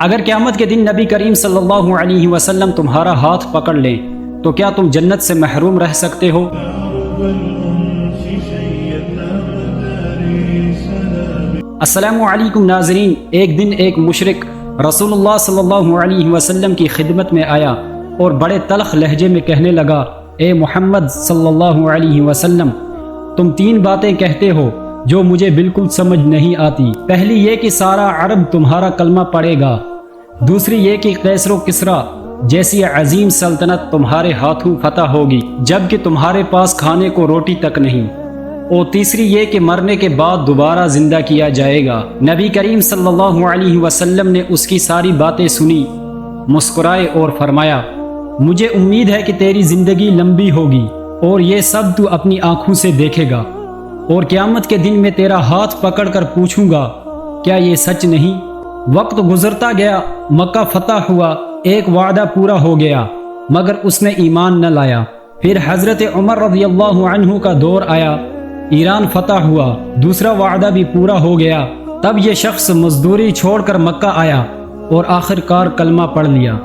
اگر قیامت کے دن نبی کریم صلی اللہ علیہ وسلم تمہارا ہاتھ پکڑ لیں تو کیا تم جنت سے محروم رہ سکتے ہو؟ السلام علیکم ناظرین، ایک دن ایک مشرک رسول اللہ صلی اللہ علیہ وسلم کی خدمت میں آیا اور بڑے تلخ لہجے میں کہنے لگا، اے محمد صلی اللہ علیہ وسلم، تم 3 باتیں کہتے ہو جو مجھے بالکل سمجھ نہیں آتی۔ پہلی یہ کہ سارا عرب تمہارا کلمہ پڑھے گا، دوسری یہ کہ قیصر و کسریٰ جیسی عظیم سلطنت تمہارے ہاتھوں فتح ہوگی جبکہ تمہارے پاس کھانے کو روٹی تک نہیں، اور تیسری یہ کہ مرنے کے بعد دوبارہ زندہ کیا جائے گا۔ نبی کریم صلی اللہ علیہ وسلم نے اس کی ساری باتیں سنی، مسکرائے اور فرمایا، مجھے امید ہے کہ تیری زندگی لمبی ہوگی اور یہ سب تو اپنی آنکھوں سے دیکھے گا، اور قیامت کے دن میں تیرا ہاتھ پکڑ کر پوچھوں گا، کیا یہ سچ نہیں؟ وقت گزرتا گیا، مکہ فتح ہوا، ایک وعدہ پورا ہو گیا مگر اس نے ایمان نہ لایا۔ پھر حضرت عمر رضی اللہ عنہ کا دور آیا، ایران فتح ہوا، دوسرا وعدہ بھی پورا ہو گیا۔ تب یہ شخص مزدوری چھوڑ کر مکہ آیا اور آخر کار کلمہ پڑھ لیا۔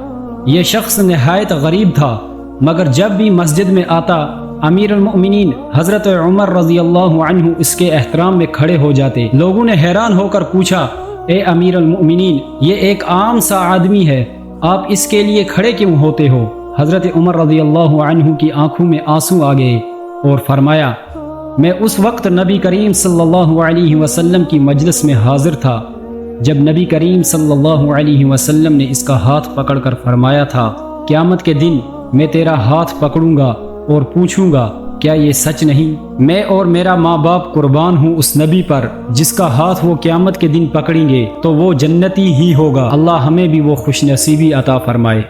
یہ شخص نہایت غریب تھا مگر جب بھی مسجد میں آتا، امیر المؤمنین حضرت عمر رضی اللہ عنہ اس کے احترام میں کھڑے ہو جاتے۔ لوگوں نے حیران ہو کر پوچھا، اے امیر المؤمنین، یہ ایک عام سا آدمی ہے، آپ اس کے لیے کھڑے کیوں ہوتے ہو؟ حضرت عمر رضی اللہ عنہ کی آنکھوں میں آنسو آ گئے اور فرمایا، میں اس وقت نبی کریم صلی اللہ علیہ وسلم کی مجلس میں حاضر تھا جب نبی کریم صلی اللہ علیہ وسلم نے اس کا ہاتھ پکڑ کر فرمایا تھا، قیامت کے دن میں تیرا ہاتھ پکڑوں گا اور پوچھوں گا، کیا یہ سچ نہیں؟ میں اور میرا ماں باپ قربان ہوں اس نبی پر جس کا ہاتھ وہ قیامت کے دن پکڑیں گے تو وہ جنتی ہی ہوگا۔ اللہ ہمیں بھی وہ خوش نصیبی عطا فرمائے۔